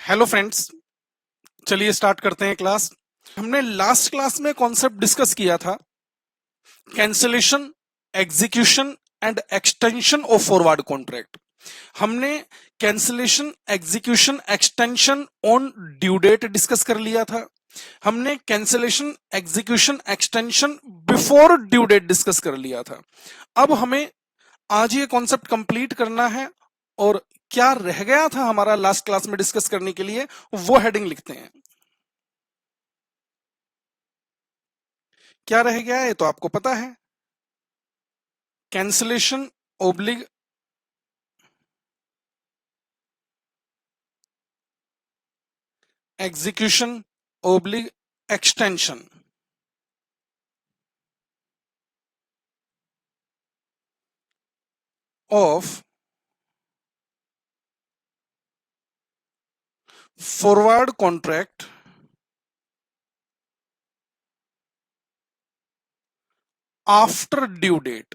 Hello friends. चलिए start करते हैं क्लास। हमने लास्ट क्लास में कॉन्सेप्ट डिस्कस किया था cancellation, execution and extension of forward contract. हमने cancellation, execution, extension on due date discuss कर लिया था। हमने cancellation, execution, extension before due date discuss कर लिया था। अब हमें आज ये कॉन्सेप्ट कंप्लीट करना है और क्या रह गया था हमारा लास्ट क्लास में डिस्कस करने के लिए वो हेडिंग लिखते हैं। क्या रह गया है तो आपको पता है, cancellation oblique execution oblique extension of forward contract after due date.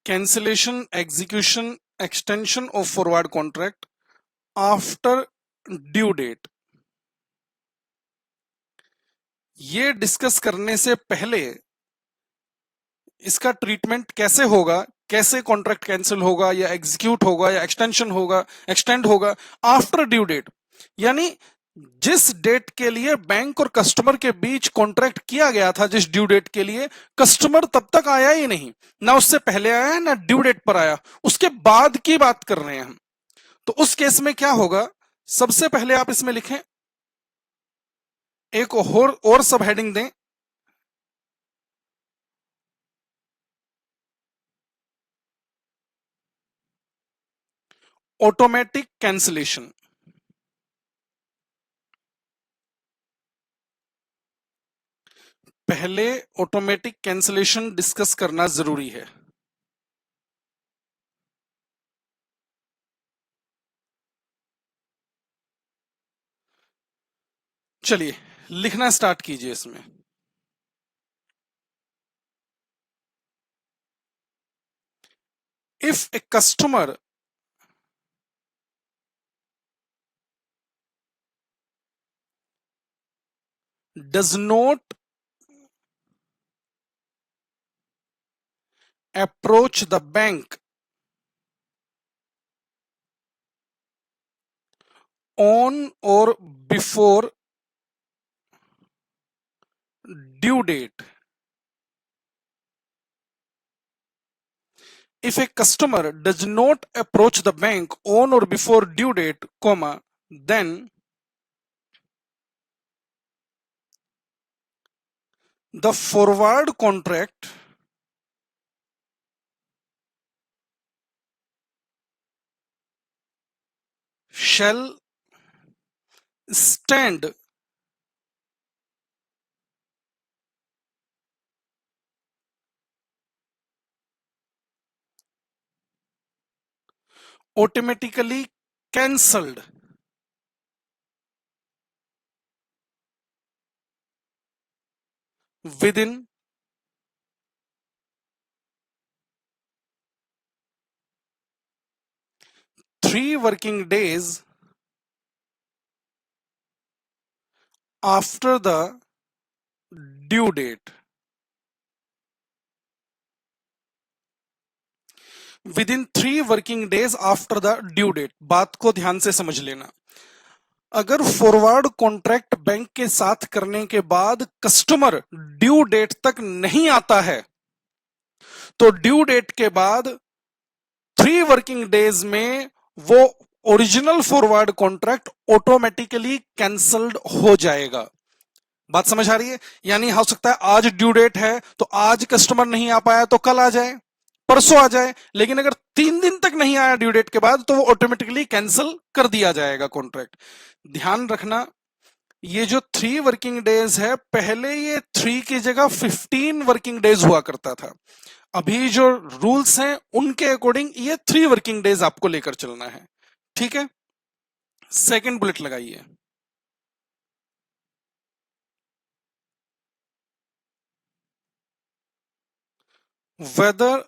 Cancellation, execution, extension of forward contract after due date. ये डिस्कस करने से पहले इसका ट्रीटमेंट कैसे होगा, कैसे कॉन्ट्रैक्ट कैंसिल होगा या एग्जीक्यूट होगा या एक्सटेंशन होगा, एक्सटेंड होगा आफ्टर ड्यू डेट, यानी जिस डेट के लिए बैंक और कस्टमर के बीच कॉन्ट्रैक्ट किया गया था, जिस ड्यू डेट के लिए कस्टमर तब तक आया ही नहीं, ना उससे पहले आया ना ड्यू डेट पर आया, उसके बाद की बात कर रहे हैं हम। तो उस केस में क्या होगा, सबसे पहले आप इसमें लिखें, एक और सब हेडिंग दें, ऑटोमेटिक कैंसिलेशन। पहले ऑटोमेटिक कैंसिलेशन डिस्कस करना जरूरी है। चलिए लिखना स्टार्ट कीजिए इसमें। If a customer does not approach the bank on or before due date. If a customer does not approach the bank on or before due date, comma, then the forward contract shall stand automatically cancelled within 3 working days after the due date. Within 3 working days after the due date। बात को ध्यान से समझ लेना। अगर forward contract bank के साथ करने के बाद कस्टमर ड्यू डेट तक नहीं आता है, तो ड्यू डेट के बाद 3 वर्किंग डेज में वो original forward contract automatically cancelled हो जाएगा। बात समझ आ रही है? यानी हो सकता है आज ड्यू डेट है तो आज कस्टमर नहीं आ पाया तो कल आ जाए, परसों आ जाए, लेकिन अगर 3 दिन तक नहीं आया ड्यू डेट के बाद तो वो ऑटोमेटिकली कैंसिल कर दिया जाएगा कॉन्ट्रैक्ट। ध्यान रखना, ये जो 3 वर्किंग डेज है, पहले ये 3 की जगह 15 वर्किंग डेज हुआ करता था। अभी जो रूल्स हैं उनके अकॉर्डिंग ये 3 वर्किंग डेज आपको लेकर चलना है। ठीक है, सेकंड बुलेट लगाइए। Whether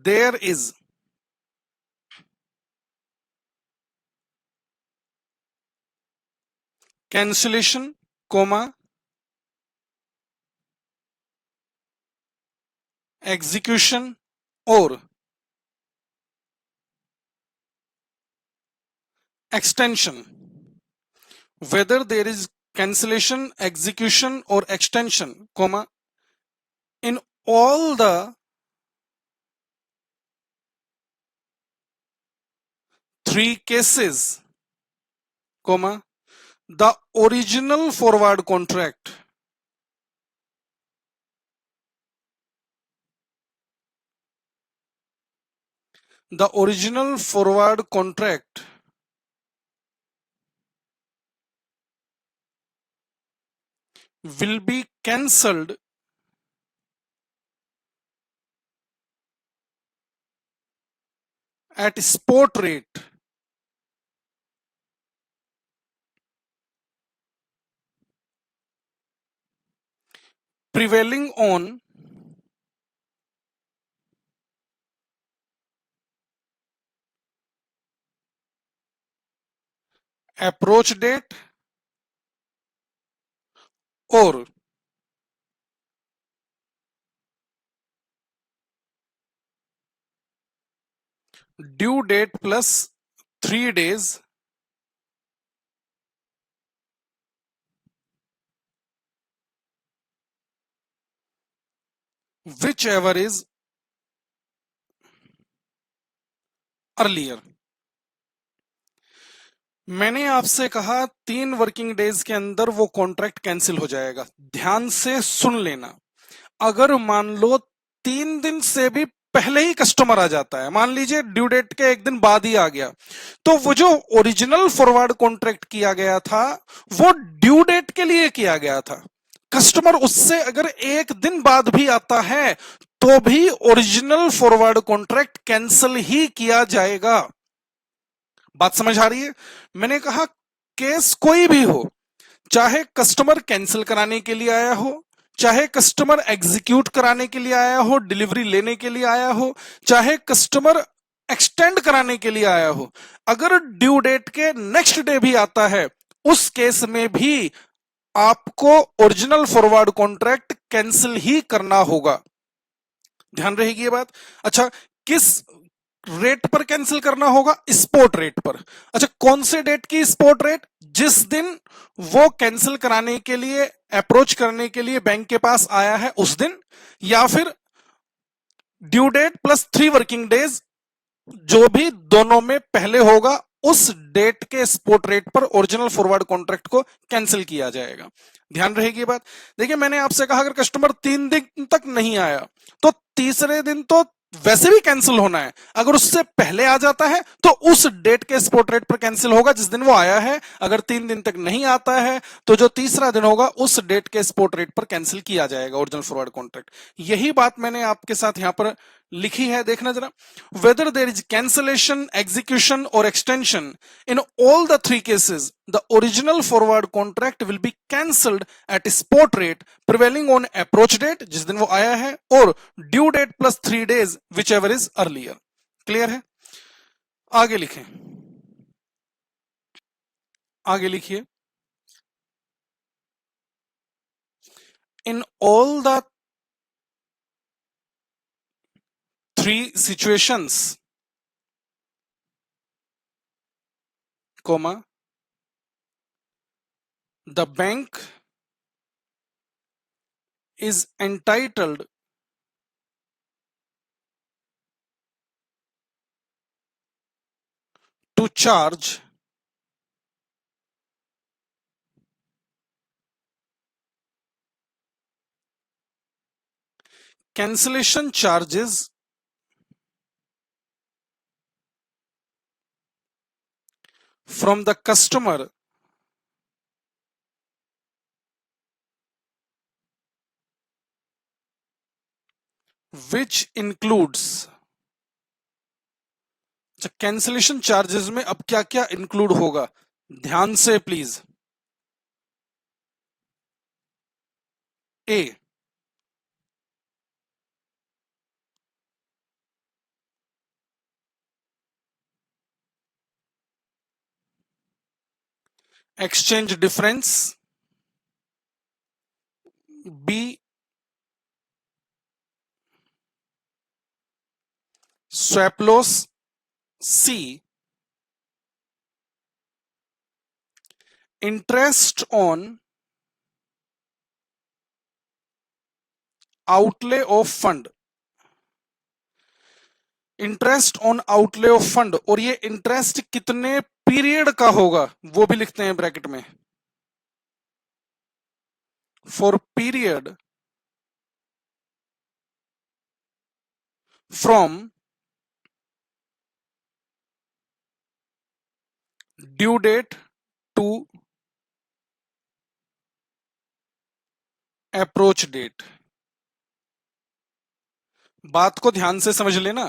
there is cancellation, comma, execution or extension. Whether there is cancellation, execution or extension, comma, in all the three cases, comma, the original forward contract will be cancelled at spot rate prevailing on approach date or due date plus 3 days whichever is earlier. मैंने आपसे कहा 3 working days के अंदर वो contract cancel हो जाएगा। ध्यान से सुन लेना, अगर मान लो 3 दिन से भी पहले ही कस्टमर आ जाता है, मान लीजिए ड्यू डेट के 1 दिन बाद ही आ गया, तो वो जो ओरिजिनल फॉरवर्ड कॉन्ट्रैक्ट किया गया था वो ड्यू डेट के लिए किया गया था। कस्टमर उससे अगर 1 दिन बाद भी आता है तो भी ओरिजिनल फॉरवर्ड कॉन्ट्रैक्ट कैंसिल ही किया जाएगा। बात समझ आ रही है? मैंने कहा केस कोई भी हो, चाहे कस्टमर कैंसिल कराने के लिए आया हो, चाहे कस्टमर एग्जीक्यूट कराने के लिए आया हो, डिलीवरी लेने के लिए आया हो, चाहे कस्टमर एक्सटेंड कराने के लिए आया हो, अगर ड्यू डेट के नेक्स्ट डे भी आता है उस केस में भी आपको ओरिजिनल फॉरवर्ड कॉन्ट्रैक्ट कैंसिल ही करना होगा। ध्यान रहेगी ये बात। अच्छा, किस रेट पर कैंसिल करना होगा? स्पॉट रेट पर। अच्छा, कौन से डेट की स्पॉट रेट? जिस दिन वो कैंसिल कराने के लिए, अप्रोच करने के लिए बैंक के पास आया है उस दिन, या फिर due date plus 3 working days, जो भी दोनों में पहले होगा उस डेट के स्पॉट रेट पर ओरिजिनल फॉरवर्ड कॉन्ट्रैक्ट को कैंसिल किया जाएगा। ध्यान रहेगी बात। देखिए, मैंने आपसे कहा अगर कस्टमर 3 दिन तक नहीं आया तो तीसरे दिन तो वैसे भी कैंसिल होना है, अगर उससे पहले आ जाता है तो उस डेट के स्पॉट रेट पर कैंसिल होगा जिस दिन वो आया है। अगर 3 दिन तक नहीं आता है तो जो तीसरा दिन होगा उस डेट के स्पॉट रेट पर कैंसिल किया जाएगा ओरिजिनल फॉरवर्ड कॉन्ट्रैक्ट। यही बात मैंने आपके साथ यहां पर लिखी है, देखना जरा। Whether there is cancellation, execution or extension, in all the three cases the original forward contract will be cancelled at spot rate prevailing on approach date जिस दिन वो आया है, और due date plus 3 days whichever is earlier। Clear है? आगे लिखें, आगे लिखिए। In all the three situations, comma, the bank is entitled to charge cancellation charges from the customer which includes। Cancellation charges में अब क्या क्या इंक्लूड होगा, ध्यान से please. A, exchange difference, B swap loss, C interest on outlay of fund. Interest on outlay of fund, और ये interest कितने पीरियड का होगा वो भी लिखते हैं ब्रैकेट में, for period from due date to approach date. बात को ध्यान से समझ लेना,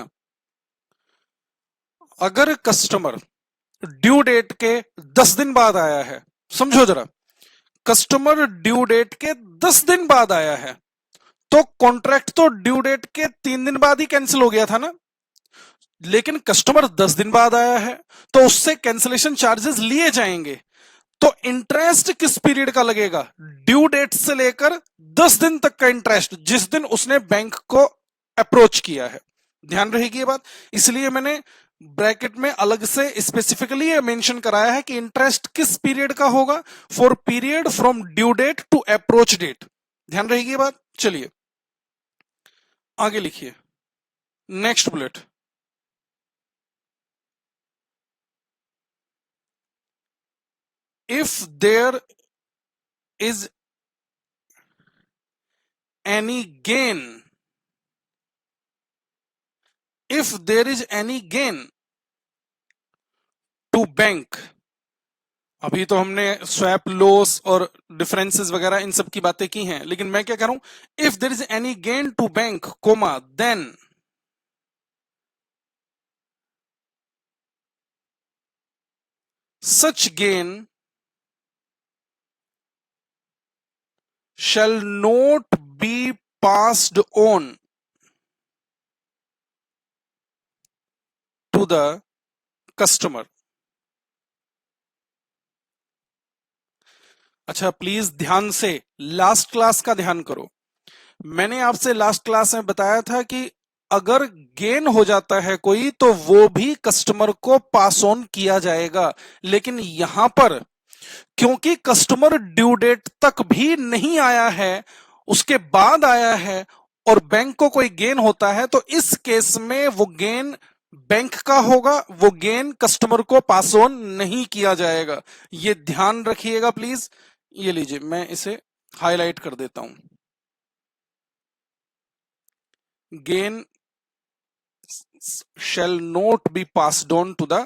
अगर कस्टमर ड्यू डेट के 10 दिन बाद आया है, समझो जरा, कस्टमर ड्यू डेट के 10 दिन बाद आया है, तो कॉन्ट्रैक्ट तो ड्यू डेट के 3 दिन बाद ही कैंसिल हो गया था ना। लेकिन कस्टमर 10 दिन बाद आया है तो उससे कैंसिलेशन चार्जेस लिए जाएंगे। तो इंटरेस्ट किस पीरियड का लगेगा? ड्यू डेट से लेकर 10 दिन तक का इंटरेस्ट, जिस दिन उसने बैंक को अप्रोच किया है। ध्यान रहेगी ये बात, इसलिए मैंने ब्रैकेट में अलग से स्पेसिफिकली ये मेंशन कराया है कि इंटरेस्ट किस पीरियड का होगा, for period from due date to approach date. ध्यान रहेगी ये बात। चलिए आगे लिखिए, next bullet. if there is any gain, if there is any gain to bank, अभी तो हमने स्वैप लॉस और डिफरेंसेस वगैरह इन सब की बातें की हैं, लेकिन मैं क्या कह रहा हूं, if there is any gain to bank comma then such gain shall not be passed on to the customer। अच्छा प्लीज ध्यान से लास्ट क्लास का ध्यान करो। मैंने आपसे लास्ट क्लास में बताया था कि अगर गेन हो जाता है कोई तो वो भी कस्टमर को पास ऑन किया जाएगा, लेकिन यहां पर क्योंकि कस्टमर ड्यू डेट तक भी नहीं आया है, उसके बाद आया है और बैंक को कोई गेन होता है, तो इस केस में वो गेन बैंक का होगा, वो गेन कस्टमर को पास ऑन नहीं किया जाएगा। ये ध्यान रखिएगा प्लीज। ये लीजिए मैं इसे हाईलाइट कर देता हूं, gain shall not be passed on to the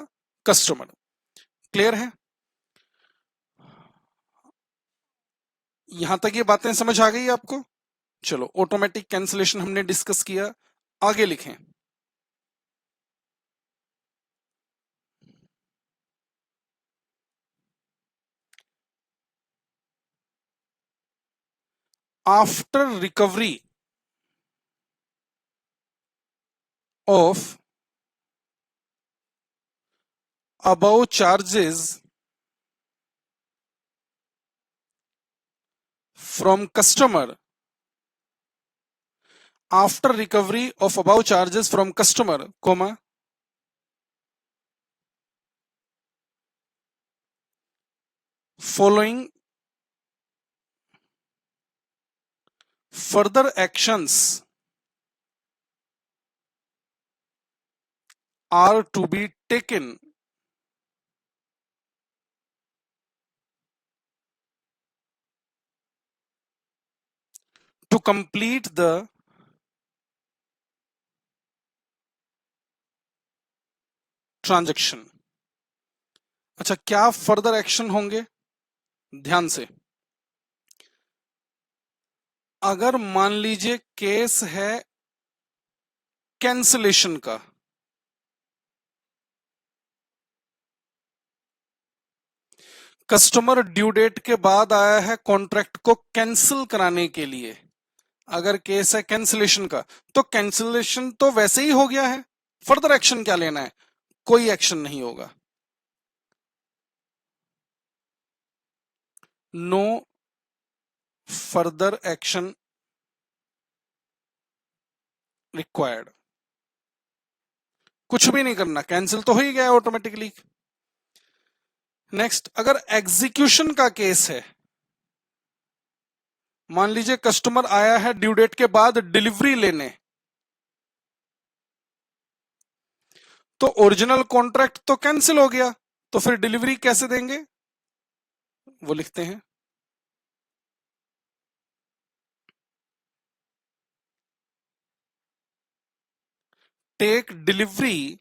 customer। Clear है? यहां तक ये बातें समझ आ गई आपको? चलो ऑटोमेटिक कैंसिलेशन हमने डिस्कस किया, आगे लिखें। After recovery of above charges from customer, after recovery of above charges from customer comma following further actions are to be taken to complete the transaction. अच्छा क्या फर्दर एक्शन होंगे? ध्यान से, अगर मान लीजिए केस है कैंसलेशन का, कस्टमर ड्यू डेट के बाद आया है कॉन्ट्रैक्ट को कैंसिल कराने के लिए, अगर केस है कैंसिलेशन का, तो कैंसिलेशन तो वैसे ही हो गया है, फर्दर एक्शन क्या लेना है? कोई एक्शन नहीं होगा। नो फर्दर एक्शन रिक्वायर्ड, कुछ भी नहीं करना, कैंसिल तो हो ही गया ऑटोमेटिकली। नेक्स्ट, अगर एग्जीक्यूशन का केस है, मान लीजिए कस्टमर आया है ड्यू डेट के बाद डिलीवरी लेने, तो ओरिजिनल कॉन्ट्रैक्ट तो कैंसिल हो गया, तो फिर डिलीवरी कैसे देंगे, वो लिखते हैं। Take delivery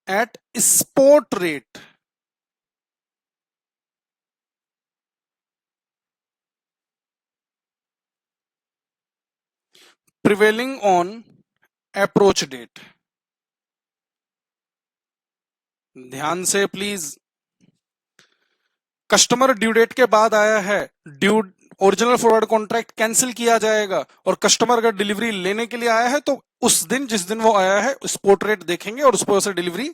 at spot rate prevailing on approach date. ध्यान से प्लीज, कस्टमर ड्यू डेट के बाद आया है, due original forward contract cancel किया जाएगा, और कस्टमर अगर डिलीवरी लेने के लिए आया है तो उस दिन जिस दिन वो आया है स्पॉट रेट देखेंगे और उस पर से डिलीवरी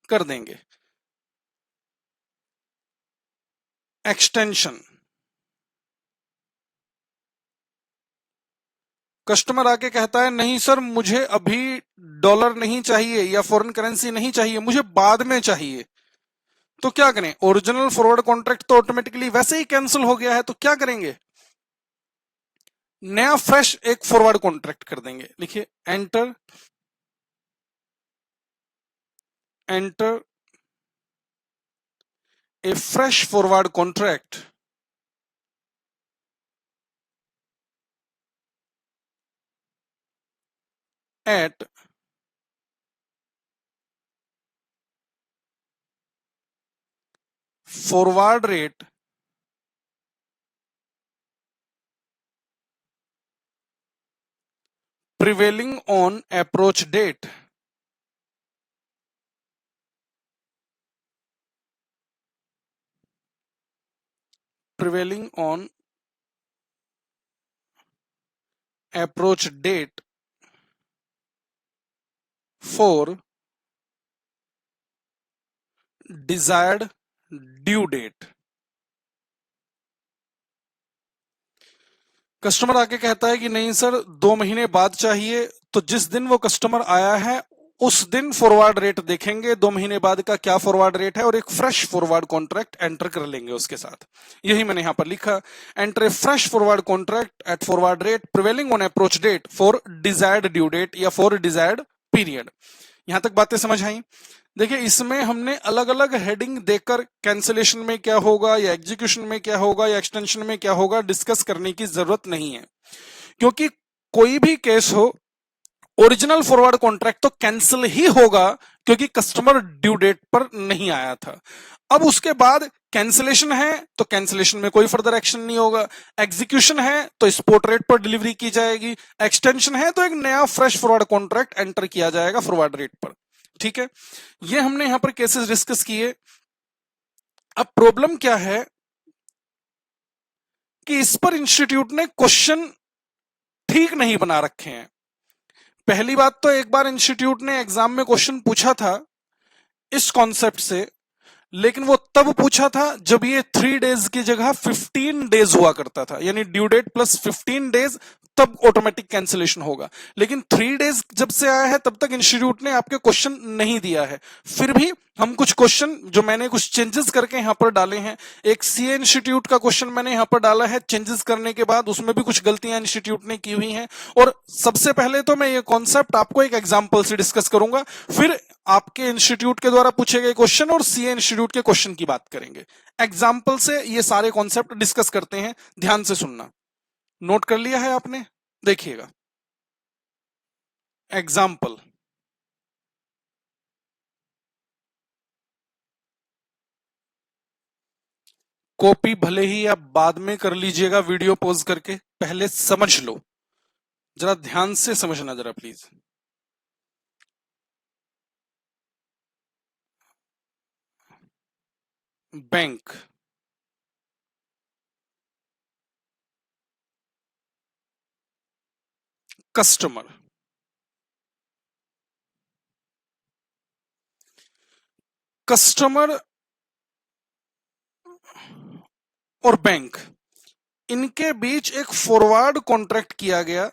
कर देंगे। एक्सटेंशन, कस्टमर आके कहता है नहीं सर मुझे अभी डॉलर नहीं चाहिए या फॉरेन करेंसी नहीं चाहिए, मुझे बाद में चाहिए, तो क्या करें, ओरिजिनल फॉरवर्ड कॉन्ट्रैक्ट तो ऑटोमेटिकली वैसे ही कैंसिल हो गया है, तो क्या करेंगे, नया फ्रेश एक फॉरवर्ड कॉन्ट्रैक्ट कर देंगे। लिखिए enter, enter a fresh forward contract at forward rate prevailing on approach date। prevailing on approach date for desired due date। Customer आके कहता है कि नहीं सर 2 महीने बाद चाहिए, तो जिस दिन वो कस्टमर आया है उस दिन फॉरवर्ड रेट देखेंगे 2 महीने बाद का क्या फॉरवर्ड रेट है, और एक फ्रेश फॉरवर्ड कॉन्ट्रैक्ट एंटर कर लेंगे उसके साथ। यही मैंने यहां पर लिखा, enter a fresh forward contract at forward rate prevailing on approach date for desired due date या फॉर डिजायर्ड पीरियड। यहां तक बातें समझ आई। देखिए इसमें हमने अलग अलग हेडिंग देकर कैंसिलेशन में क्या होगा या एग्जीक्यूशन में क्या होगा या एक्सटेंशन में क्या होगा डिस्कस करने की जरूरत नहीं है, क्योंकि कोई भी केस हो ओरिजिनल फॉरवर्ड कॉन्ट्रैक्ट तो कैंसिल ही होगा, क्योंकि कस्टमर ड्यू डेट पर नहीं आया था। अब उसके बाद कैंसिलेशन है तो कैंसिलेशन में कोई फर्दर एक्शन नहीं होगा, एग्जीक्यूशन है तो स्पॉट रेट पर डिलीवरी की जाएगी, एक्सटेंशन है तो एक नया फ्रेश फॉरवर्ड कॉन्ट्रैक्ट एंटर किया जाएगा फॉरवर्ड रेट पर। ठीक है, ये हमने यहां पर केसेस डिस्कस किए। अब प्रॉब्लम क्या है कि इस पर इंस्टीट्यूट ने क्वेश्चन ठीक नहीं बना रखे हैं। पहली बात तो एक बार इंस्टीट्यूट ने एग्जाम में क्वेश्चन पूछा था इस कॉन्सेप्ट से, लेकिन वो तब पूछा था जब ये 3 डेज की जगह 15 डेज हुआ करता था, यानी ड्यू डेट प्लस 15 डेज, तब ऑटोमेटिक कैंसिलेशन होगा। लेकिन 3 डेज जब से आया है तब तक इंस्टीट्यूट ने आपके क्वेश्चन नहीं दिया है। फिर भी हम कुछ क्वेश्चन जो मैंने कुछ चेंजेस करके यहां पर डाले हैं, एक सीए इंस्टीट्यूट का क्वेश्चन मैंने यहां पर डाला है चेंजेस करने के बाद, उसमें भी कुछ गलतियां इंस्टीट्यूट ने की हुई हैं। और सबसे पहले तो मैं ये कॉन्सेप्ट आपको एक एग्जाम्पल से डिस्कस करूंगा, फिर आपके इंस्टीट्यूट के द्वारा पूछे गए क्वेश्चन और सीए इंस्टीट्यूट के क्वेश्चन की बात करेंगे। एग्जाम्पल से ये सारे कॉन्सेप्ट डिस्कस करते हैं, ध्यान से सुनना। नोट कर लिया है आपने, देखिएगा। एग्जाम्पल, कॉपी भले ही आप बाद में कर लीजिएगा वीडियो पॉज करके, पहले समझ लो, जरा ध्यान से समझना जरा प्लीज। बैंक, कस्टमर, कस्टमर और बैंक, इनके बीच एक फॉरवर्ड कॉन्ट्रैक्ट किया गया।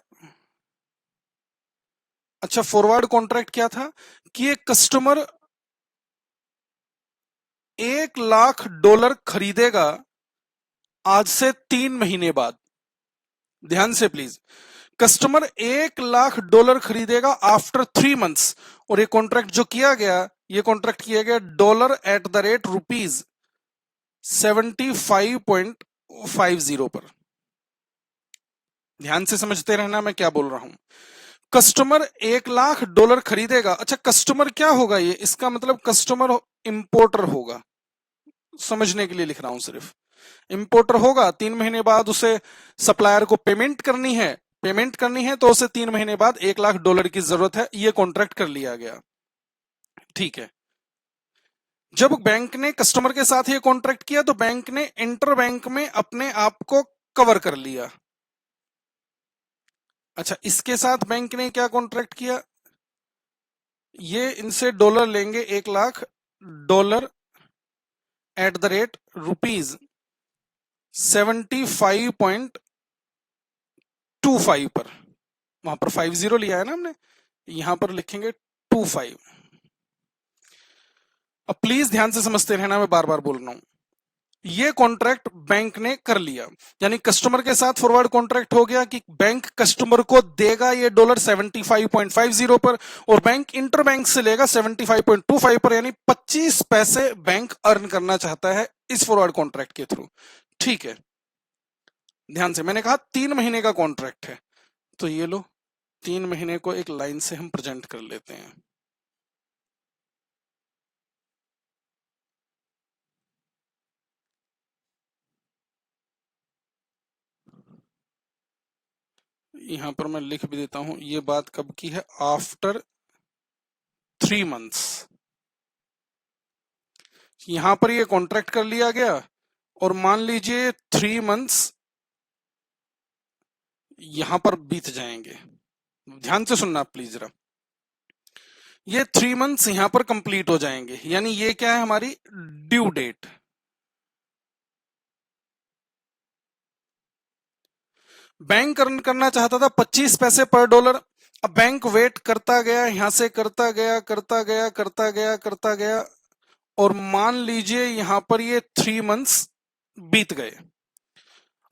अच्छा, फॉरवर्ड कॉन्ट्रैक्ट क्या था कि एक कस्टमर $1,00,000 खरीदेगा आज से 3 महीने बाद। ध्यान से प्लीज, कस्टमर $1,00,000 खरीदेगा आफ्टर 3 मंथ्स। और ये कॉन्ट्रैक्ट जो किया गया, ये कॉन्ट्रैक्ट किया गया $75.50 पर। ध्यान से समझते रहना मैं क्या बोल रहा हूं। कस्टमर $1,00,000 खरीदेगा। अच्छा, कस्टमर क्या होगा ये? इसका मतलब कस्टमर इंपोर्टर होगा। समझने के लिए लिख रहा हूं सिर्फ। इंपोर्टर होगा, 3 महीने बाद उसे सप्लायर को पेमेंट करनी है। पेमेंट करनी है तो उसे 3 महीने बाद $1,00,000 की जरूरत है। ये कॉन्ट्रैक्ट कर लिया गया। ठीक है। जब बैंक ने कस्टमर के साथ ये कॉन्ट्रैक्ट किया तो बैंक ने इंटर बैंक में अपने आप को कवर कर लिया। अच्छा, इसके साथ बैंक ने क्या कॉन्ट्रैक्ट किया? ये इनसे डॉलर लेंगे $1,00,000 एट द रेट ₹75.25 पर। वहां पर 50 लिया है ना हमने, यहां पर लिखेंगे 25। अब प्लीज ध्यान से समझते रहना, मैं बार बार बोल रहा हूं। ये कॉन्ट्रैक्ट बैंक ने कर लिया, यानी कस्टमर के साथ फॉरवर्ड कॉन्ट्रैक्ट हो गया कि बैंक कस्टमर को देगा ये डॉलर 75.50 पर और बैंक इंटर बैंक से लेगा 75.25 पर, यानी 25 पैसे बैंक अर्न करना चाहता है इस फॉरवर्ड कॉन्ट्रैक्ट के थ्रू। ठीक है, ध्यान से, मैंने कहा 3 महीने का कॉन्ट्रैक्ट है, तो ये लो 3 महीने को एक लाइन से हम प्रेजेंट कर लेते हैं। यहां पर मैं लिख भी देता हूं, ये बात कब की है? After 3 months. यहां पर ये कॉन्ट्रैक्ट कर लिया गया और मान लीजिए 3 मंथ्स यहां पर बीत जाएंगे। ध्यान से सुनना प्लीज जरा। ये 3 मंथ्स यहां पर कंप्लीट हो जाएंगे, यानी ये क्या है? हमारी ड्यू डेट। बैंक अर्न करना चाहता था 25 पैसे पर डॉलर। अब बैंक वेट करता गया, यहां से करता गया करता गया करता गया करता गया, और मान लीजिए यहां पर ये 3 मंथ्स बीत गए।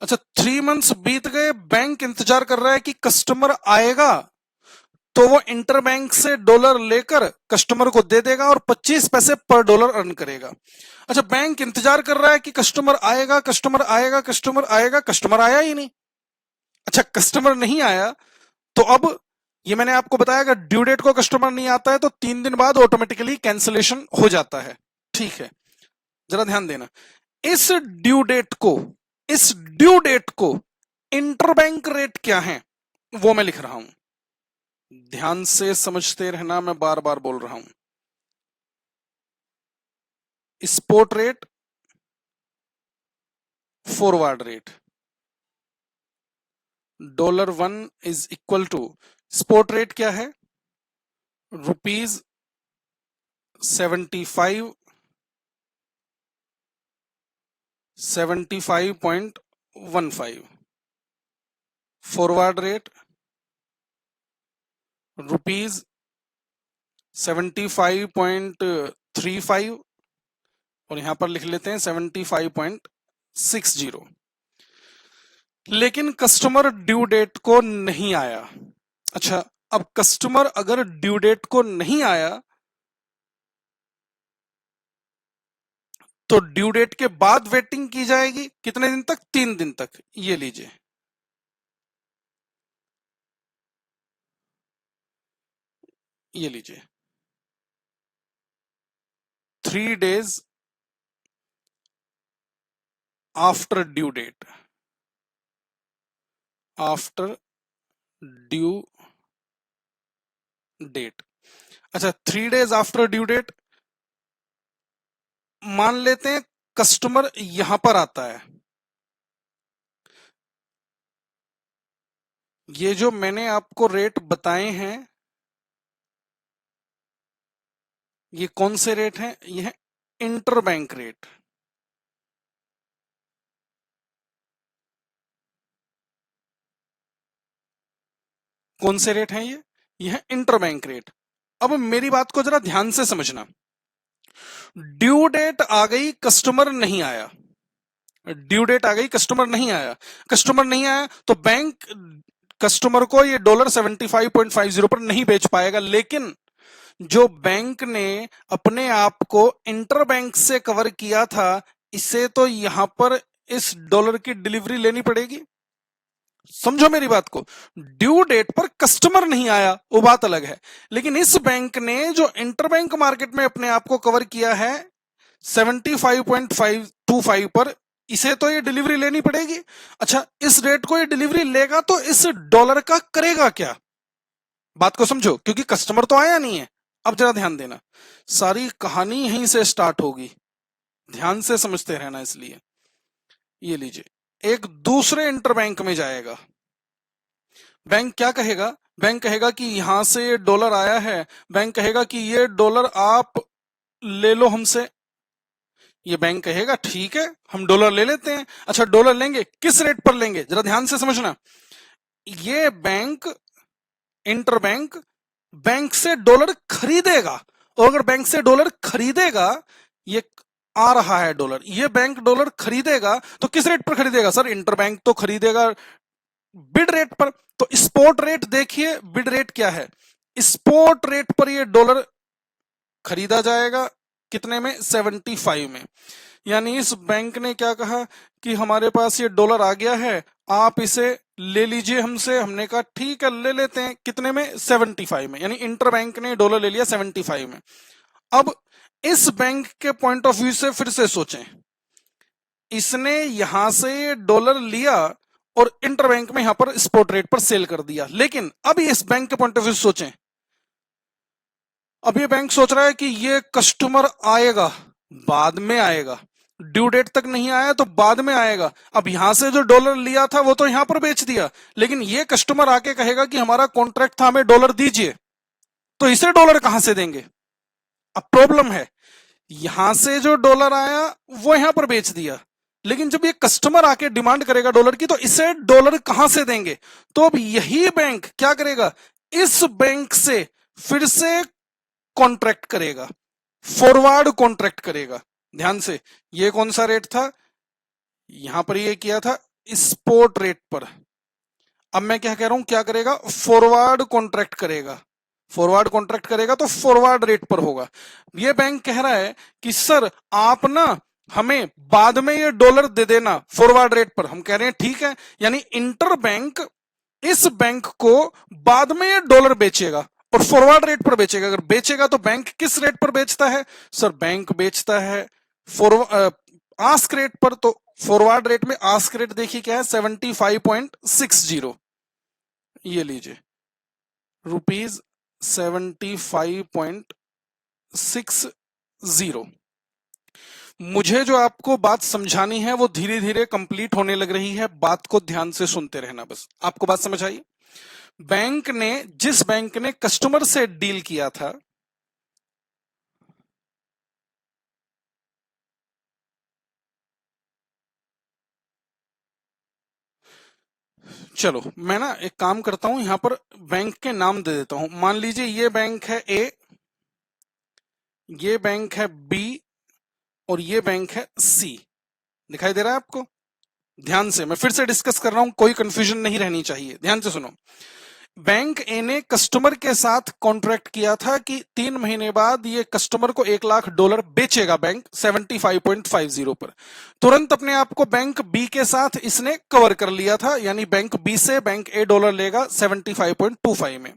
अच्छा, 3 मंथ्स बीत गए, बैंक इंतजार कर रहा है कि कस्टमर आएगा तो वो इंटर बैंक से डॉलर लेकर कस्टमर को दे देगा और 25 पैसे पर डॉलर अर्न करेगा। अच्छा, बैंक इंतजार कर रहा है कि कस्टमर आएगा, कस्टमर आएगा, कस्टमर आएगा, कस्टमर आया ही नहीं। अच्छा, कस्टमर नहीं आया तो अब ये मैंने आपको बताया, अगर ड्यू डेट को कस्टमर नहीं आता है तो 3 दिन बाद ऑटोमेटिकली कैंसिलेशन हो जाता है। ठीक है, जरा ध्यान देना। इस ड्यू डेट को, इस ड्यू डेट को इंटरबैंक रेट क्या है वो मैं लिख रहा हूं। ध्यान से समझते रहना, मैं बार बार बोल रहा हूं। Spot rate, forward rate, $1 is equal to, spot rate क्या है? ₹75, 75.15। फॉरवर्ड रेट ₹75.35, और यहां पर लिख लेते हैं 75.60। लेकिन कस्टमर ड्यू डेट को नहीं आया। अच्छा, अब कस्टमर अगर ड्यू डेट को नहीं आया तो ड्यू डेट के बाद वेटिंग की जाएगी कितने दिन तक? 3 दिन तक। ये लीजिए, ये लीजिए, 3 days after due date, after due date. अच्छा, 3 days आफ्टर ड्यू डेट, मान लेते हैं कस्टमर यहां पर आता है। ये जो मैंने आपको रेट बताए हैं, ये कौन से रेट हैं? ये है इंटर बैंक रेट। कौन से रेट हैं ये है इंटरबैंक रेट। अब मेरी बात को जरा ध्यान से समझना, ड्यू डेट आ गई, कस्टमर नहीं आया, ड्यू डेट आ गई, कस्टमर नहीं आया, कस्टमर नहीं आया तो बैंक कस्टमर को ये $75.50 पर नहीं बेच पाएगा। लेकिन जो बैंक ने अपने आप को इंटरबैंक से कवर किया था, इसे तो यहां पर इस डॉलर की डिलीवरी लेनी पड़ेगी। समझो मेरी बात को, ड्यू डेट पर कस्टमर नहीं आया वो बात अलग है, लेकिन इस बैंक ने जो इंटरबैंक मार्केट में अपने आप को कवर किया है 75.525 पर, इसे तो ये डिलीवरी लेनी पड़ेगी। अच्छा, इस रेट को ये डिलीवरी लेगा तो इस डॉलर का करेगा क्या? बात को समझो, क्योंकि कस्टमर तो आया नहीं है। अब जरा ध्यान देना, सारी कहानी यहीं से स्टार्ट होगी, ध्यान से समझते रहना। इसलिए ये लीजिए, एक दूसरे इंटरबैंक में जाएगा, बैंक क्या कहेगा? बैंक कहेगा कि यहां से ये डॉलर आया है, बैंक कहेगा कि ये डॉलर आप ले लो हमसे। ये बैंक कहेगा ठीक है, हम डॉलर ले लेते हैं। अच्छा, डॉलर लेंगे, किस रेट पर लेंगे? जरा ध्यान से समझना, ये बैंक इंटरबैंक बैंक से डॉलर खरीदेगा, और अगर बैंक से डॉलर खरीदेगा, ये आ रहा है डॉलर, ये बैंक डॉलर खरीदेगा तो किस रेट पर खरीदेगा? सर, इंटरबैंक तो खरीदेगा बिड रेट पर। तो स्पॉट रेट देखिए, बिड रेट क्या है, स्पॉट रेट पर ये डॉलर खरीदा जाएगा, कितने में? 75 में। यानी इस बैंक ने क्या कहा कि हमारे पास ये डॉलर आ गया है, आप इसे ले लीजिए हमसे। हमने कहा ठीक है, ले लेते हैं। कितने में? 75 में। यानी इंटरबैंक ने डॉलर ले लिया 75 में। अब इस बैंक के पॉइंट ऑफ व्यू से फिर से सोचें, इसने यहां से डॉलर लिया और इंटरबैंक में यहां पर स्पॉट रेट पर सेल कर दिया। लेकिन अब इस बैंक के पॉइंट ऑफ व्यू से सोचें, अब ये बैंक सोच रहा है कि ये कस्टमर आएगा, बाद में आएगा, ड्यू डेट तक नहीं आया तो बाद में आएगा। अब यहां से जो डॉलर लिया था वो तो यहां पर बेच दिया, लेकिन ये कस्टमर आके कहेगा कि हमारा कॉन्ट्रैक्ट था, हमें डॉलर दीजिए, तो इसे डॉलर कहां से देंगे? अब प्रॉब्लम है, यहां से जो डॉलर आया वो यहां पर बेच दिया, लेकिन जब ये कस्टमर आके डिमांड करेगा डॉलर की, तो इसे डॉलर कहां से देंगे? तो अब यही बैंक क्या करेगा? इस बैंक से फिर से कॉन्ट्रैक्ट करेगा, फॉरवर्ड कॉन्ट्रैक्ट करेगा। ध्यान से, ये कौन सा रेट था? यहां पर ये किया था स्पॉट रेट पर। अब मैं क्या कह रहा हूं, क्या करेगा? फॉरवर्ड कॉन्ट्रैक्ट करेगा। फॉरवर्ड कॉन्ट्रैक्ट करेगा तो फॉरवर्ड रेट पर होगा। ये बैंक कह रहा है कि सर आप ना हमें बाद में ये डॉलर दे देना फॉरवर्ड रेट पर। हम कह रहे हैं ठीक है, यानी इंटर बैंक इस बैंक को बाद में ये डॉलर बेचेगा और फॉरवर्ड रेट पर बेचेगा। अगर बेचेगा तो बैंक किस रेट पर बेचता है? सर, बैंक बेचता है आस्क रेट पर। तो फॉरवर्ड रेट में आस्क रेट देखिए क्या है? 75.60। ये लीजिए, ₹75.60। मुझे जो आपको बात समझानी है वो धीरे धीरे कंप्लीट होने लग रही है, बात को ध्यान से सुनते रहना। बस आपको बात समझ आई? बैंक ने, जिस बैंक ने कस्टमर से डील किया था, चलो मैं ना एक काम करता हूं, यहां पर बैंक के नाम दे देता हूं। मान लीजिए ये बैंक है ए, ये बैंक है बी और ये बैंक है सी। दिखाई दे रहा है आपको? ध्यान से, मैं फिर से डिस्कस कर रहा हूं, कोई कंफ्यूजन नहीं रहनी चाहिए, ध्यान से सुनो। बैंक ए ने कस्टमर के साथ कॉन्ट्रैक्ट किया था कि 3 महीने बाद ये कस्टमर को $1,00,000 बेचेगा बैंक 75.50 पर। तुरंत अपने आप को बैंक बी के साथ इसने कवर कर लिया था, यानी बैंक बी से बैंक ए डॉलर लेगा 75.25 में।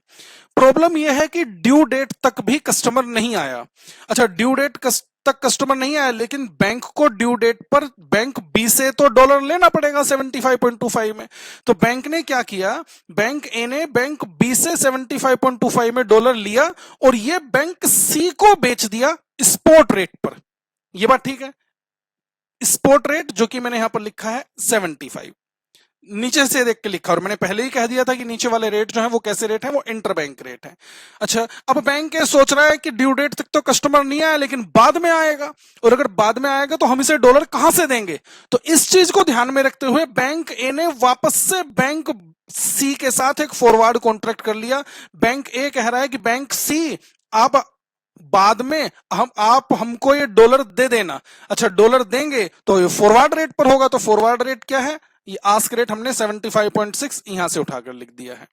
प्रॉब्लम यह है कि ड्यू डेट तक भी कस्टमर नहीं आया। अच्छा, ड्यू डेट तक कस्टमर नहीं आया, लेकिन बैंक को ड्यू डेट पर बैंक बी से तो डॉलर लेना पड़ेगा 75.25 में। तो बैंक ने क्या किया? बैंक ए ने बैंक बी से 75.25 में डॉलर लिया और ये बैंक सी को बेच दिया स्पॉट रेट पर। यह बात ठीक है? स्पॉट रेट जो कि मैंने यहां पर लिखा है 75। नीचे से देख के लिखा, और मैंने पहले ही कह दिया था कि नीचे वाले रेट जो है वो कैसे रेट है, वो इंटरबैंक रेट है। अच्छा, अब बैंक ये सोच रहा है कि ड्यू डेट तक तो कस्टमर नहीं आया, लेकिन बाद में आएगा, और अगर बाद में आएगा तो हम इसे डॉलर कहां से देंगे। तो इस चीज को ध्यान में रखते हुए बैंक ए ने वापस से बैंक सी के साथ एक फॉरवर्ड कॉन्ट्रैक्ट कर लिया। बैंक ए कह रहा है कि बैंक सी, आप बाद में आप हमको ये डॉलर दे देना। अच्छा, डॉलर देंगे तो ये फॉरवर्ड रेट पर होगा, तो फॉरवर्ड रेट क्या है, ये आस्क रेट हमने 75.6 यहां से उठाकर लिख दिया है।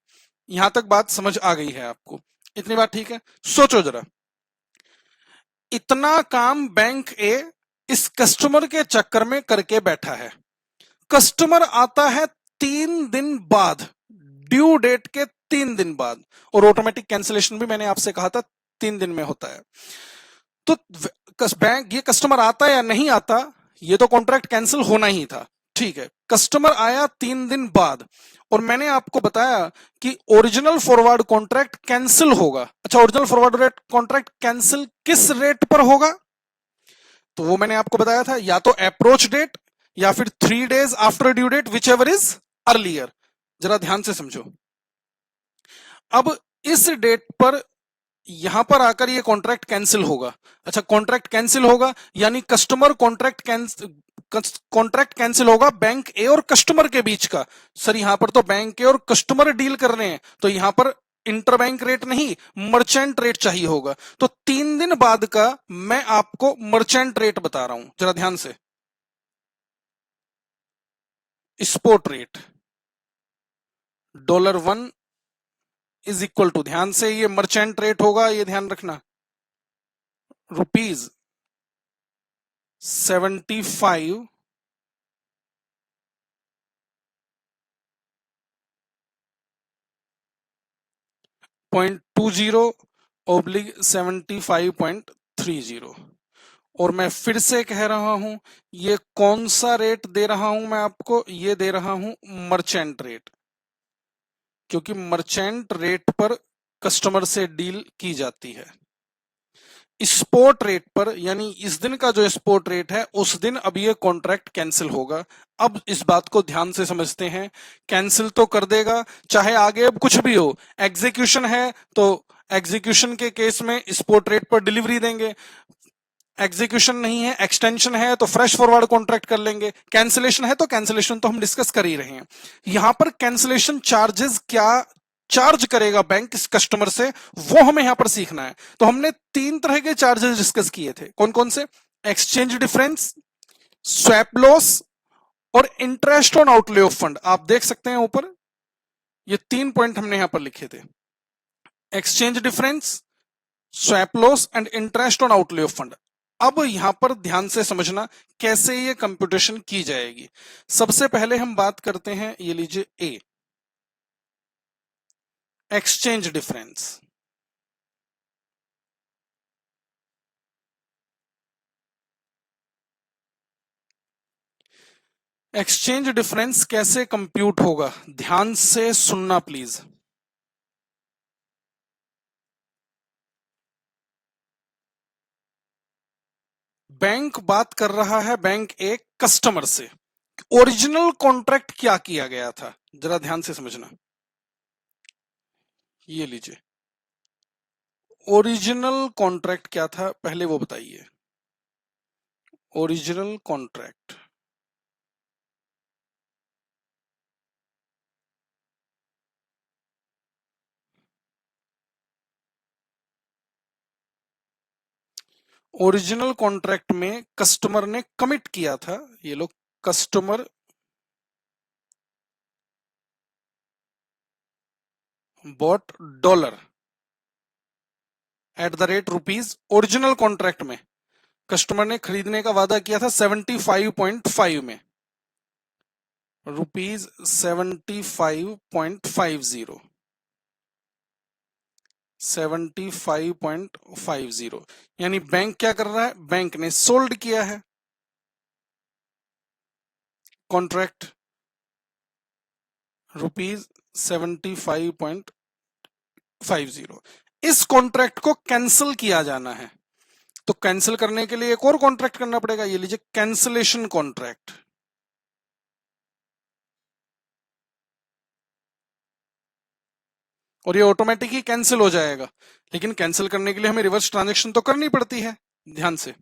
यहां तक बात समझ आ गई है आपको? इतनी बात ठीक है? सोचो जरा, इतना काम बैंक ए इस कस्टमर के चक्कर में करके बैठा है। कस्टमर आता है 3 दिन बाद, ड्यू डेट के 3 दिन बाद, और ऑटोमेटिक कैंसिलेशन भी मैंने आपसे कहा था 3 दिन में होता है। तो बैंक, ये कस्टमर आता या नहीं आता, ये तो कॉन्ट्रैक्ट कैंसिल होना ही था। ठीक है, कस्टमर आया 3 दिन बाद, और मैंने आपको बताया कि ओरिजिनल फॉरवर्ड कॉन्ट्रैक्ट कैंसिल होगा। अच्छा, original forward rate contract cancel किस रेट पर होगा, तो वो मैंने आपको बताया था, या तो अप्रोच डेट या फिर 3 days after due date, whichever is earlier. जरा ध्यान से समझो, अब इस डेट पर यहां पर आकर ये कॉन्ट्रैक्ट कैंसिल होगा। अच्छा, कॉन्ट्रैक्ट कैंसिल होगा यानी कस्टमर कॉन्ट्रैक्ट कैंसिल होगा बैंक ए और कस्टमर के बीच का। सर, यहां पर तो बैंक ए और कस्टमर डील कर रहे हैं, तो यहां पर इंटरबैंक रेट नहीं, मर्चेंट रेट चाहिए होगा। तो 3 दिन बाद का मैं आपको मर्चेंट रेट बता रहा हूं, जरा ध्यान से। Spot rate $1 is equal to, ध्यान से, ये मर्चेंट रेट होगा, ये ध्यान रखना, ₹75.20 ओब्लिक 75.30। और मैं फिर से कह रहा हूं, ये कौन सा रेट दे रहा हूं मैं आपको, ये दे रहा हूं मर्चेंट रेट, क्योंकि मर्चेंट रेट पर कस्टमर से डील की जाती है। स्पॉट रेट पर, यानी इस दिन का जो स्पॉट रेट है, उस दिन अब ये कॉन्ट्रैक्ट कैंसिल होगा। अब इस बात को ध्यान से समझते हैं, कैंसिल तो कर देगा, चाहे आगे अब कुछ भी हो। एग्जीक्यूशन है तो एग्जीक्यूशन के केस में स्पॉट रेट पर डिलीवरी देंगे, एग्जीक्यूशन नहीं है, एक्सटेंशन है, तो फ्रेश फॉरवर्ड कॉन्ट्रैक्ट कर लेंगे, कैंसिलेशन है तो कैंसिलेशन तो हम डिस्कस कर ही रहे हैं। यहां पर कैंसिलेशन चार्जेस क्या चार्ज करेगा बैंक इस कस्टमर से, वो हमें यहां पर सीखना है। तो हमने 3 तरह के चार्जेस डिस्कस किए थे, कौन कौन से? एक्सचेंज डिफरेंस, स्वैप लॉस, और interest on outlay of fund. आप देख सकते हैं ऊपर, ये 3 पॉइंट हमने यहां पर लिखे थे, exchange difference, swap loss and interest on outlay of fund. अब यहां पर ध्यान से समझना कैसे ये कंप्यूटेशन की जाएगी। सबसे पहले हम बात करते हैं, ये लीजिए ए, एक्सचेंज डिफरेंस। एक्सचेंज डिफरेंस कैसे कंप्यूट होगा, ध्यान से सुनना प्लीज। बैंक बात कर रहा है, बैंक एक कस्टमर से, ओरिजिनल कॉन्ट्रैक्ट क्या किया गया था, जरा ध्यान से समझना। ये लीजिए, ओरिजिनल कॉन्ट्रैक्ट क्या था पहले वो बताइए। ओरिजिनल कॉन्ट्रैक्ट, ओरिजिनल कॉन्ट्रैक्ट में कस्टमर ने कमिट किया था, ये लोग, customer bought dollar at the rate rupees, original contract में कस्टमर ने खरीदने का वादा किया था 75.5 में, रुपीज 75.50, 75.50। यानी बैंक क्या कर रहा है, बैंक ने सोल्ड किया है कॉन्ट्रैक्ट रुपीज 75.50। इस कॉन्ट्रैक्ट को कैंसिल किया जाना है, तो कैंसिल करने के लिए एक और कॉन्ट्रैक्ट करना पड़ेगा, ये लीजिए कैंसिलेशन कॉन्ट्रैक्ट। और ये ऑटोमेटिक ही कैंसिल हो जाएगा, लेकिन कैंसिल करने के लिए हमें रिवर्स ट्रांजैक्शन तो करनी पड़ती है, ध्यान से।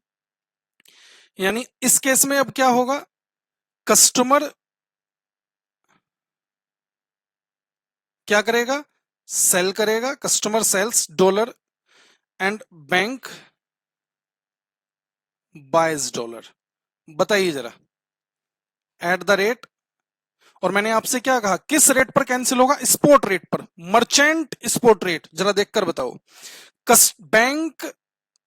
यानी इस केस में अब क्या होगा, कस्टमर क्या करेगा, सेल करेगा, customer sells dollar and bank buys dollar. बताइए जरा, एट द रेट, और मैंने आपसे क्या कहा, किस रेट पर कैंसिल होगा, स्पॉट रेट पर, मर्चेंट स्पॉट रेट, जरा देखकर बताओ। बैंक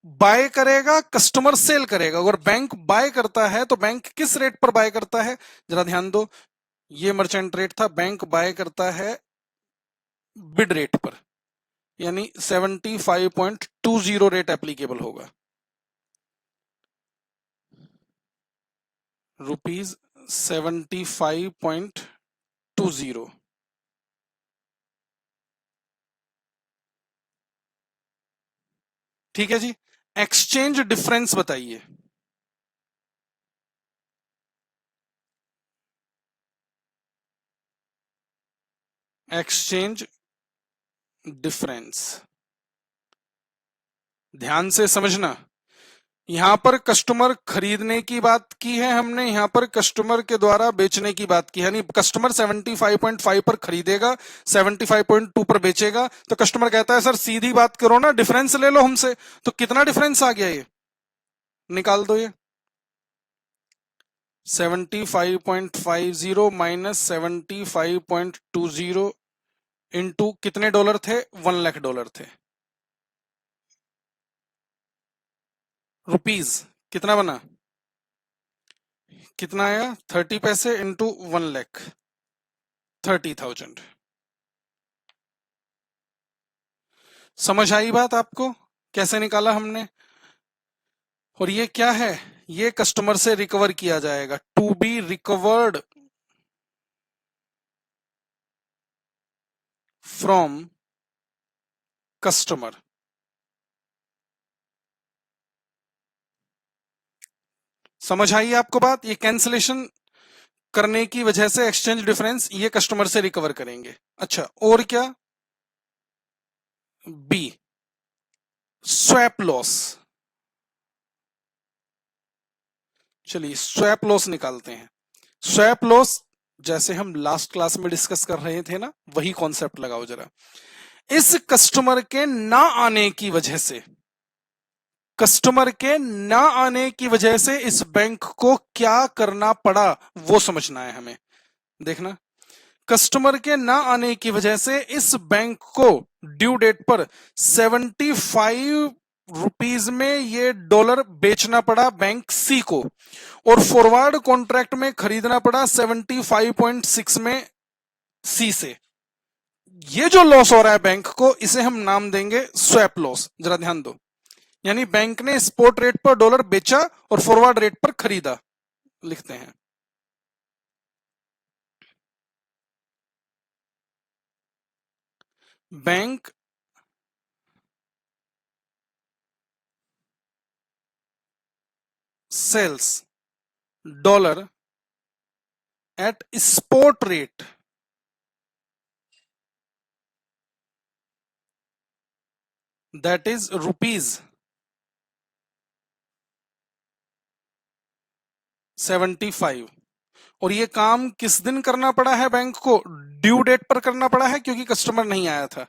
बाय करेगा, कस्टमर सेल करेगा। अगर बैंक बाय करता है तो बैंक किस रेट पर बाय करता है, जरा ध्यान दो। ये मर्चेंट रेट था, बैंक बाय करता है बिड रेट पर, यानी 75.20 रेट एप्लीकेबल होगा, ₹75.20। ठीक है जी। एक्सचेंज डिफरेंस बताइए। एक्सचेंज डिफरेंस, ध्यान से समझना। यहां पर कस्टमर खरीदने की बात की है हमने, यहां पर कस्टमर के द्वारा बेचने की बात की है। यानी कस्टमर 75.5 पर खरीदेगा, 75.2 पर बेचेगा। तो कस्टमर कहता है सर सीधी बात करो ना, डिफरेंस ले लो हमसे। तो कितना डिफरेंस आ गया, ये निकाल दो। ये 75.50 माइनस 75.20 इंटू कितने डॉलर थे, 1 लाख डॉलर थे, रुपीज कितना बना, कितना आया, 30 पैसे इंटू 1 लाख, 30,000। समझ आई बात आपको, कैसे निकाला हमने। और ये क्या है, ये कस्टमर से रिकवर किया जाएगा, to be recovered from customer. समझ आई आपको बात, ये कैंसिलेशन करने की वजह से एक्सचेंज डिफरेंस ये कस्टमर से रिकवर करेंगे। अच्छा, और क्या, बी, स्वैप लॉस। चलिए स्वैप लॉस निकालते हैं। स्वैप लॉस जैसे हम लास्ट क्लास में डिस्कस कर रहे थे ना, वही कॉन्सेप्ट लगाओ जरा। इस कस्टमर के ना आने की वजह से, कस्टमर के ना आने की वजह से इस बैंक को क्या करना पड़ा, वो समझना है हमें। देखना, कस्टमर के ना आने की वजह से इस बैंक को ड्यू डेट पर 75 रुपीज में ये डॉलर बेचना पड़ा बैंक सी को, और फॉरवर्ड कॉन्ट्रैक्ट में खरीदना पड़ा 75.6 में सी से। ये जो लॉस हो रहा है बैंक को, इसे हम नाम देंगे स्वैप लॉस। जरा ध्यान दो, यानी बैंक ने स्पॉट रेट पर डॉलर बेचा और फॉरवर्ड रेट पर खरीदा, लिखते हैं। Bank sells dollar at spot rate, that is rupees 75। और ये काम किस दिन करना पड़ा है बैंक को, ड्यू डेट पर करना पड़ा है, क्योंकि कस्टमर नहीं आया था,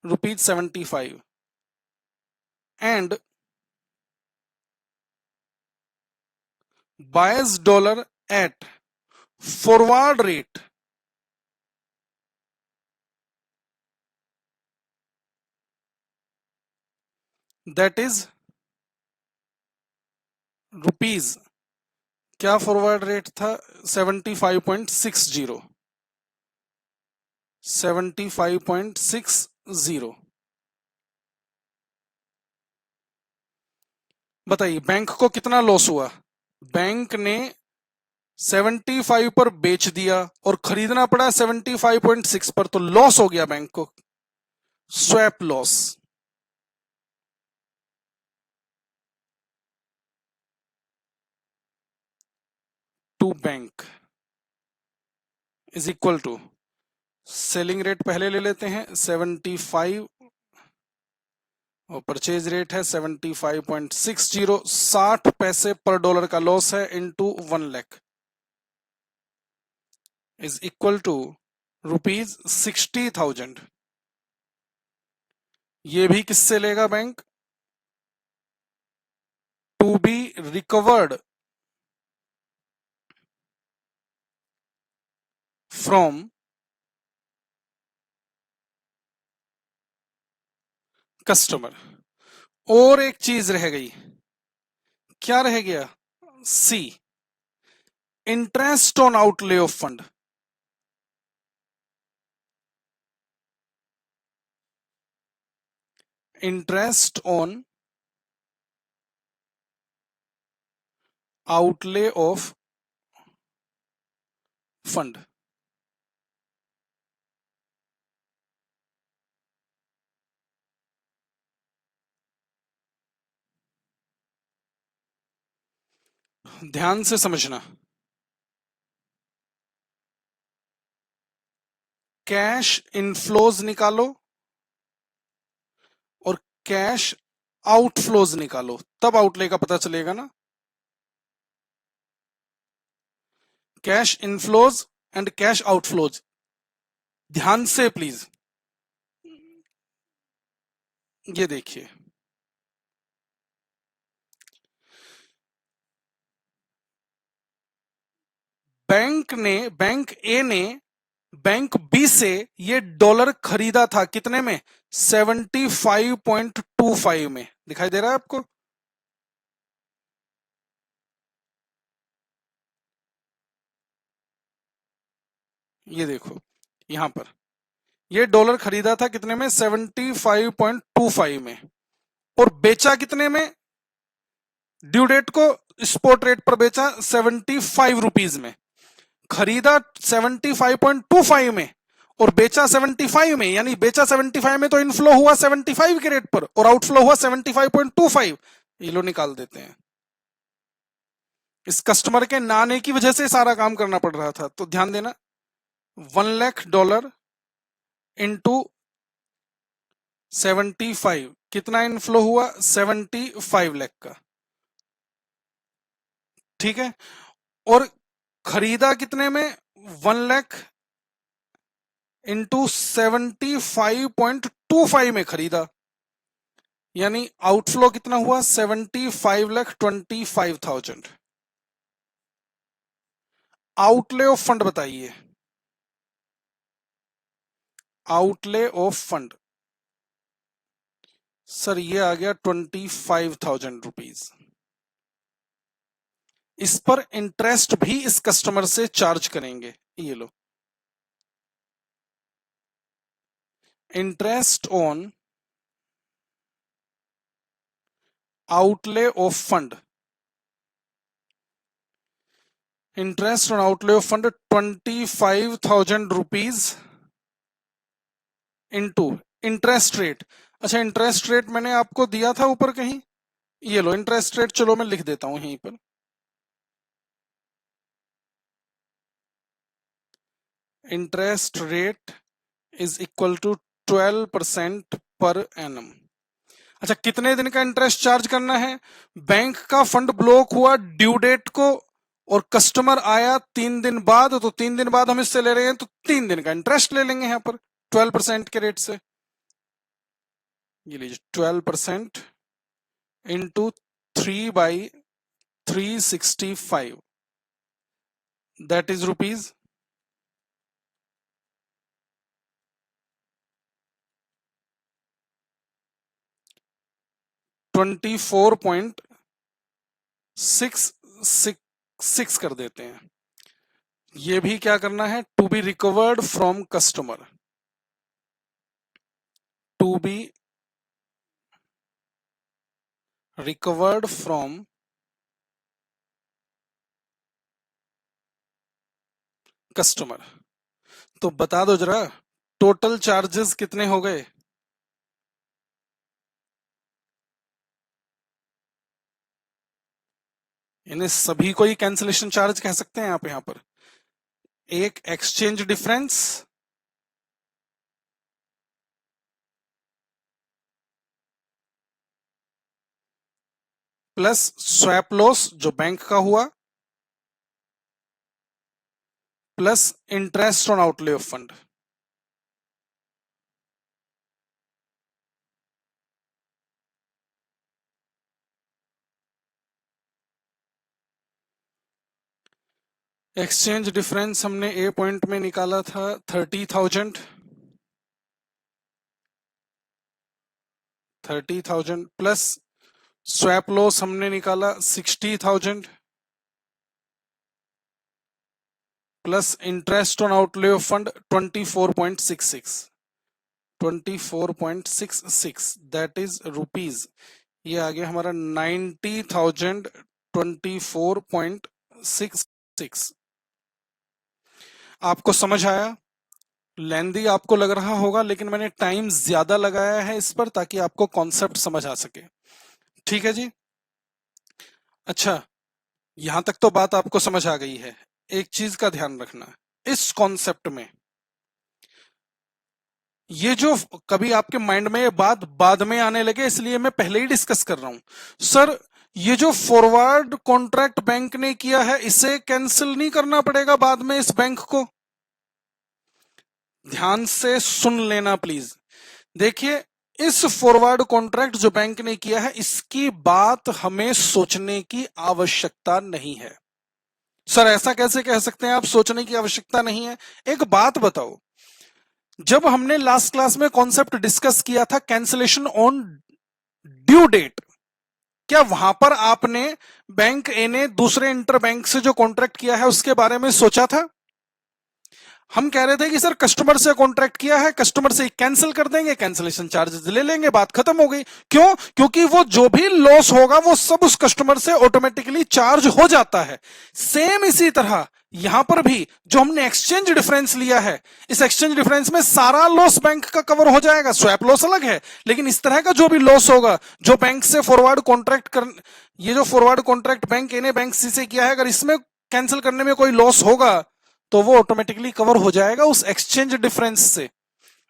₹75। And buys dollar at forward rate, that is rupees, क्या फॉरवर्ड रेट था, 75.60, 75.60। बताइए बैंक को कितना लॉस हुआ, बैंक ने 75 पर बेच दिया और खरीदना पड़ा 75.6 पर, तो लॉस हो गया बैंक को, swap loss. To bank is equal to selling rate पहले ले लेते हैं 75 और परचेज रेट है 75.60, 60 पैसे पर डॉलर का लॉस है into 1 lakh is equal to ₹60,000। ये भी किससे लेगा bank? To be recovered from customer. और एक चीज रह गई, क्या रह गया? See, interest on outlay of fund. Interest on outlay of fund. ध्यान से समझना, कैश इनफ्लोज निकालो और कैश आउटफ्लोज निकालो, तब आउटले का पता चलेगा ना। Cash inflows and cash outflows, ध्यान से प्लीज। ये देखिए, बैंक ए ने बैंक बी से ये डॉलर खरीदा था कितने में? 75.25 में। दिखाई दे रहा है आपको? ये देखो यहां पर, ये डॉलर खरीदा था कितने में? 75.25 में। और बेचा कितने में? ड्यू डेट को स्पॉट रेट पर बेचा 75 रुपीज में। खरीदा 75.25 में और बेचा 75 में, यानी बेचा 75 में तो इनफ्लो हुआ 75 के रेट पर और आउटफ्लो हुआ 75.25। ये लो निकाल देते हैं। इस कस्टमर के ना आने की वजह से सारा काम करना पड़ रहा था, तो ध्यान देना। $1 लाख इंटू 75, कितना इनफ्लो हुआ? 75 लाख का। ठीक है, और खरीदा कितने में? 1 लाख इंटू 75.25 में खरीदा, यानी आउटफ्लो कितना हुआ? 75,25,000। आउटले ऑफ फंड बताइए। आउटले ऑफ फंड सर ये आ गया 25,000 रुपीज। इस पर इंटरेस्ट भी इस कस्टमर से चार्ज करेंगे। ये लो, interest on outlay of fund. Interest on outlay of fund 25,000 rupees into interest rate. अच्छा, इंटरेस्ट रेट मैंने आपको दिया था ऊपर कहीं? ये लो इंटरेस्ट रेट, चलो मैं लिख देता हूं यहीं पर। Interest rate is equal to 12% per annum. अच्छा, कितने दिन का इंटरेस्ट चार्ज करना है? बैंक का फंड ब्लॉक हुआ ड्यू डेट को और कस्टमर आया 3 दिन बाद, तो 3 दिन बाद हम इससे ले रहे हैं तो 3 दिन का इंटरेस्ट ले लेंगे यहां पर 12% के रेट से। ये लीजिए 12% इंटू 3/365, दैट इज रुपीज 24.666 कर देते हैं। ये भी क्या करना है? To be recovered from customer. To be recovered from customer. तो बता दो जरा, टोटल चार्जेस कितने हो गए? इन्हें सभी को ही कैंसिलेशन चार्ज कह सकते हैं आप यहां पर। एक exchange difference plus swap loss जो बैंक का हुआ plus interest on outlay of fund. Exchange difference हमने ए पॉइंट में निकाला था 30,000 प्लस स्वैप लॉस हमने निकाला 60,000 plus interest on outlay of fund 24.66 that is rupees. ये आ गया हमारा 90,024.66। आपको समझ आया? लेंदी आपको लग रहा होगा, लेकिन मैंने टाइम ज्यादा लगाया है इस पर ताकि आपको कॉन्सेप्ट समझ आ सके। ठीक है जी। अच्छा, यहां तक तो बात आपको समझ आ गई है। एक चीज का ध्यान रखना, इस कॉन्सेप्ट में ये जो कभी आपके माइंड में ये बात बाद में आने लगे, इसलिए मैं पहले ही डिस्कस कर रहा हूं। सर, ये जो फॉरवर्ड कॉन्ट्रैक्ट बैंक ने किया है, इसे कैंसिल नहीं करना पड़ेगा बाद में इस बैंक को? ध्यान से सुन लेना प्लीज। देखिए, इस फॉरवर्ड कॉन्ट्रैक्ट जो बैंक ने किया है, इसकी बात हमें सोचने की आवश्यकता नहीं है। सर, ऐसा कैसे कह सकते हैं आप, सोचने की आवश्यकता नहीं है? एक बात बताओ, जब हमने लास्ट क्लास में कॉन्सेप्ट डिस्कस किया था कैंसिलेशन ऑन ड्यू डेट, क्या वहां पर आपने बैंक ए ने दूसरे इंटर बैंक से जो कॉन्ट्रैक्ट किया है उसके बारे में सोचा था? हम कह रहे थे कि सर कस्टमर से कॉन्ट्रैक्ट किया है, कस्टमर से कैंसिल कर देंगे, कैंसिलेशन चार्जेस ले लेंगे, बात खत्म हो गई। क्यों? क्योंकि वो जो भी लॉस होगा वो सब उस कस्टमर से ऑटोमेटिकली चार्ज हो जाता है। सेम इसी तरह यहां पर भी जो हमने एक्सचेंज डिफरेंस लिया है, इस एक्सचेंज डिफरेंस में सारा लॉस बैंक का कवर हो जाएगा। स्वैप लॉस अलग है, लेकिन इस तरह का जो भी लॉस होगा, जो बैंक से फॉरवर्ड कॉन्ट्रैक्ट कर, ये जो फॉरवर्ड कॉन्ट्रैक्ट बैंक ए ने बैंक सी से किया है, अगर इसमें कैंसिल करने में कोई लॉस होगा तो वो ऑटोमेटिकली कवर हो जाएगा उस एक्सचेंज डिफरेंस से।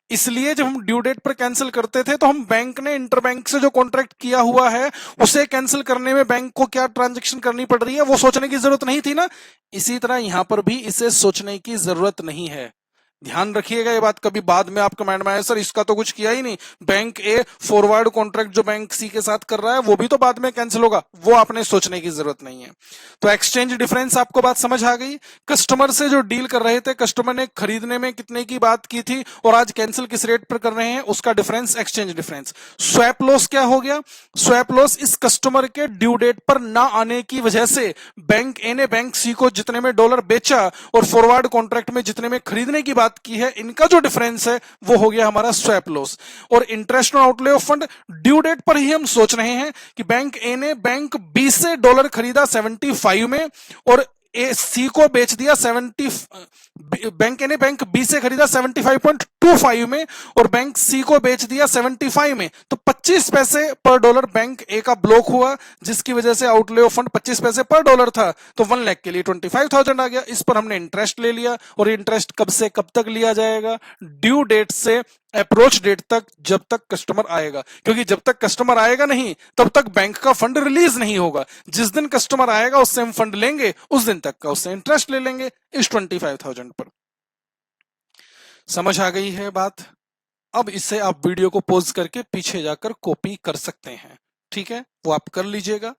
इसलिए जब हम ड्यू डेट पर कैंसिल करते थे तो हम बैंक ने इंटर बैंक से जो कॉन्ट्रैक्ट किया हुआ है उसे कैंसिल करने में बैंक को क्या ट्रांजैक्शन करनी पड़ रही है वो सोचने की जरूरत नहीं थी ना। इसी तरह यहां पर भी इसे सोचने की जरूरत नहीं है। ध्यान रखिएगा ये बात, कभी बाद में आपके माइंड में आए सर इसका तो कुछ किया ही नहीं, बैंक ए फॉरवर्ड कॉन्ट्रैक्ट जो बैंक सी के साथ कर रहा है वो भी तो बाद में कैंसिल होगा, वो आपने सोचने की जरूरत नहीं है। तो एक्सचेंज डिफरेंस आपको बात समझ आ गई। कस्टमर से जो डील कर रहे थे, कस्टमर ने खरीदने में कितने की बात की थी और आज कैंसिल किस रेट पर कर रहे हैं, उसका difference exchange difference. Swap loss क्या हो गया? स्वैप लॉस इस कस्टमर के ड्यू डेट पर ना आने की वजह से बैंक ए ने बैंक सी को जितने में डॉलर बेचा और फॉरवर्ड कॉन्ट्रैक्ट में जितने में खरीदने की बात की है, इनका जो डिफरेंस है वो हो गया हमारा स्वैप लॉस। और interest on outlay of fund, due date पर ही हम सोच रहे हैं कि बैंक ए ने बैंक बी से डॉलर खरीदा 75 में और ए सी को बेच दिया 70, बैंक ए ने बैंक बी से खरीदा 75.25 में और बैंक सी को बेच दिया 75 में, तो 25 पैसे पर डॉलर बैंक ए का ब्लॉक हुआ, जिसकी वजह से आउटले ऑफ फंड 25 पैसे पर डॉलर था, तो 1 लाख के लिए 25,000 आ गया। इस पर हमने इंटरेस्ट ले लिया और इंटरेस्ट कब से कब तक लिया जाएगा? ड्यू डेट से अप्रोच डेट तक, जब तक कस्टमर आएगा, क्योंकि जब तक कस्टमर आएगा नहीं तब तक बैंक का फंड रिलीज नहीं होगा। जिस दिन कस्टमर आएगा उससे हम फंड लेंगे, उस दिन तक का उससे इंटरेस्ट ले लेंगे इस 25,000 पर। समझ आ गई है बात? अब इसे आप वीडियो को पॉज करके पीछे जाकर कॉपी कर सकते हैं। ठीक है, वो आप कर लीजिएगा।